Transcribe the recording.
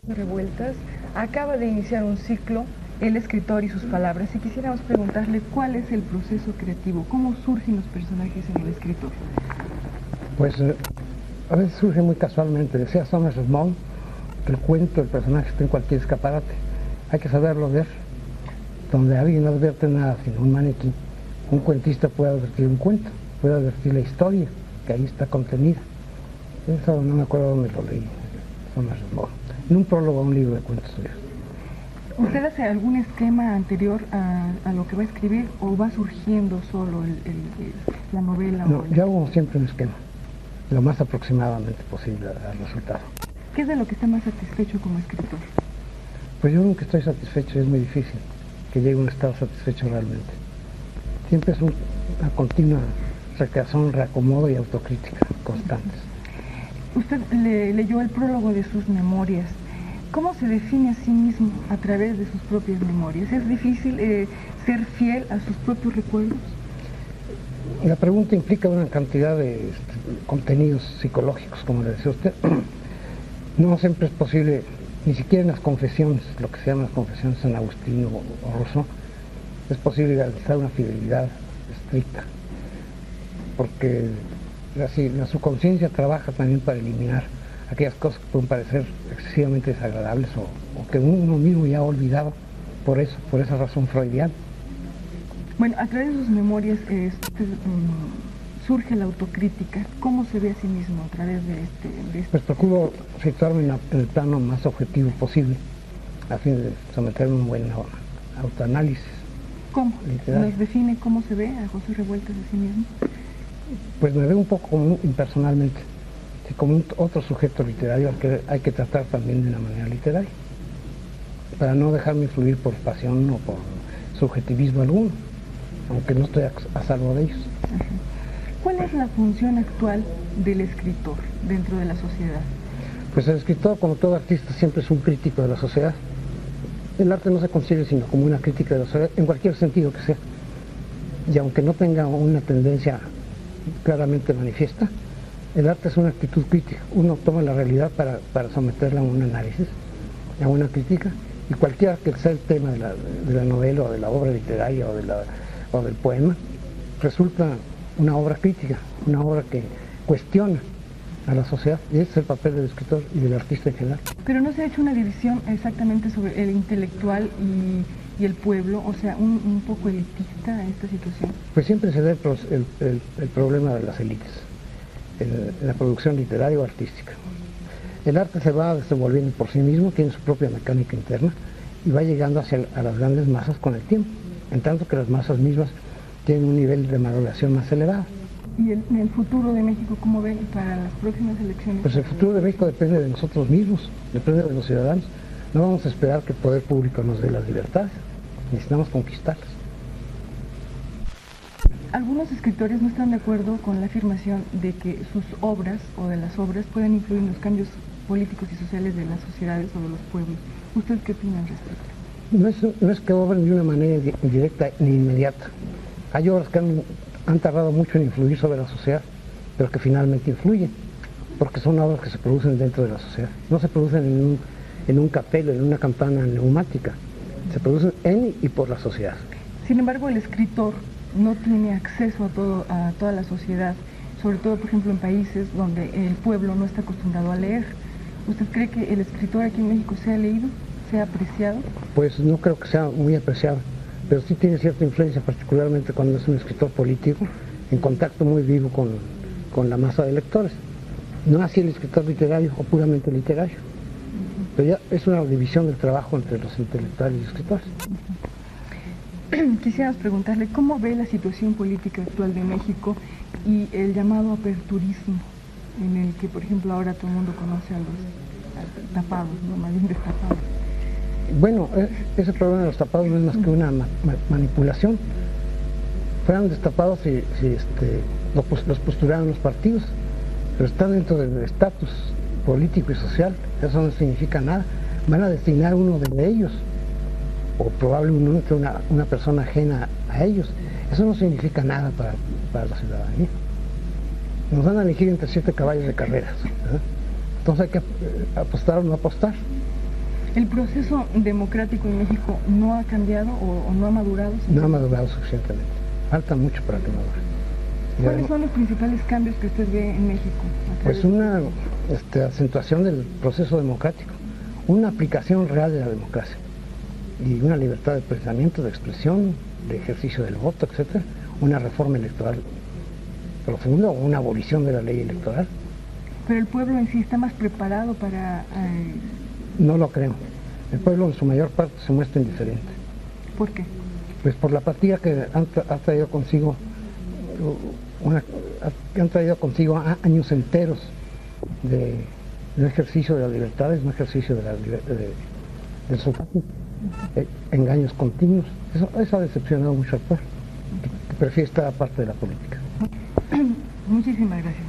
Revueltas acaba de iniciar un ciclo, El escritor y sus palabras, y quisiéramos preguntarle cuál es el proceso creativo, cómo surgen los personajes en El escritor. Pues a veces surge muy casualmente. Decía Somerset Maugham que el cuento, el personaje está en cualquier escaparate. Hay que saberlo ver. Donde alguien no advierte nada sino un maniquí, un cuentista puede advertir un cuento, puede advertir la historia que ahí está contenida. Eso no me acuerdo dónde lo leí, Somerset Maugham, en un prólogo a un libro de cuentos suyos. ¿Usted hace algún esquema anterior a lo que va a escribir o va surgiendo solo la novela? No, yo hago siempre un esquema, lo más aproximadamente posible al resultado. ¿Qué es de lo que está más satisfecho como escritor? Pues yo nunca estoy satisfecho, es muy difícil que llegue a un estado satisfecho realmente. Siempre es una continua recreación, reacomodo y autocrítica constantes. Usted leyó el prólogo de sus memorias. ¿Cómo se define a sí mismo a través de sus propias memorias? ¿Es difícil ser fiel a sus propios recuerdos? La pregunta implica una cantidad de contenidos psicológicos, como le decía usted. No siempre es posible, ni siquiera en las confesiones, lo que se llama las confesiones de San Agustín o Rousseau, es posible realizar una fidelidad estricta, porque la subconsciencia trabaja también para eliminar aquellas cosas que pueden parecer excesivamente desagradables o que uno mismo ya ha olvidado por esa razón freudiana. Bueno, a través de sus memorias surge la autocrítica. ¿Cómo se ve a sí mismo a través de este? Pues procuro situarme en el plano más objetivo posible, a fin de someterme a un buen autoanálisis. ¿Cómo? Literario. ¿Nos define cómo se ve a José Revueltas a sí mismo? Pues me veo un poco como impersonalmente, como otro sujeto literario al que hay que tratar también de una manera literaria, para no dejarme influir por pasión o por subjetivismo alguno, aunque no estoy a salvo de ellos. Ajá. ¿Cuál es la función actual del escritor dentro de la sociedad? Pues el escritor, como todo artista, siempre es un crítico de la sociedad. El arte no se concibe sino como una crítica de la sociedad, en cualquier sentido que sea. Y aunque no tenga una tendencia claramente manifiesta, el arte es una actitud crítica. Uno toma la realidad para someterla a un análisis, a una crítica, y cualquiera que sea el tema de la novela o de la obra literaria o del poema, resulta una obra crítica, una obra que cuestiona a la sociedad, y ese es el papel del escritor y del artista en general. Pero no se ha hecho una división exactamente sobre el intelectual y el pueblo, o sea, un poco elitista esta situación. Pues siempre se ve el problema de las élites en la producción literaria o artística. El arte se va desenvolviendo por sí mismo, tiene su propia mecánica interna y va llegando a las grandes masas con el tiempo, en tanto que las masas mismas tienen un nivel de maduración más elevado. ¿Y el futuro de México cómo ven para las próximas elecciones? Pues el futuro de México depende de nosotros mismos, depende de los ciudadanos. No vamos a esperar que el poder público nos dé las libertades, necesitamos conquistarlas. Algunos escritores no están de acuerdo con la afirmación de que sus obras o de las obras pueden influir en los cambios políticos y sociales de las sociedades o de los pueblos. ¿Usted qué opina al respecto? No es que obren de una manera directa ni inmediata. Hay obras que han tardado mucho en influir sobre la sociedad, pero que finalmente influyen, porque son obras que se producen dentro de la sociedad. No se producen en un capelo, en una campana neumática, se producen en y por la sociedad. Sin embargo, el escritor no tiene acceso a toda la sociedad, sobre todo, por ejemplo, en países donde el pueblo no está acostumbrado a leer. ¿Usted cree que el escritor aquí en México sea leído, sea apreciado? Pues no creo que sea muy apreciado, pero sí tiene cierta influencia, particularmente cuando es un escritor político, en contacto muy vivo con la masa de lectores. No así el escritor literario o puramente literario, pero ya es una división del trabajo entre los intelectuales y escritores. Quisiéramos preguntarle cómo ve la situación política actual de México y el llamado aperturismo, en el que, por ejemplo, ahora todo el mundo conoce a los tapados, ¿no? Más bien destapados. Bueno, ese problema de los tapados no es más que una manipulación. Fueran destapados si los postularan los partidos, pero están dentro del estatus político y social, eso no significa nada. Van a designar uno de ellos, o probablemente una persona ajena a ellos. Eso no significa nada para la ciudadanía. Nos van a elegir entre 7 caballos de carreras, ¿verdad? Entonces hay que apostar o no apostar. ¿El proceso democrático en México no ha cambiado o no ha madurado? No ha madurado suficientemente. Falta mucho para que madure. ¿Cuáles son los principales cambios que usted ve en México? Pues una acentuación del proceso democrático, una aplicación real de la democracia y una libertad de pensamiento, de expresión, de ejercicio del voto, etcétera, una reforma electoral profunda o una abolición de la ley electoral. ¿Pero el pueblo en sí está más preparado para...? No lo creo. El pueblo en su mayor parte se muestra indiferente. ¿Por qué? Pues por la apatía que ha traído consigo años enteros de un ejercicio de las libertades, un ejercicio del sufragio, engaños continuos. Eso ha decepcionado mucho al pueblo, que prefiere estar aparte de la política. Muchísimas gracias.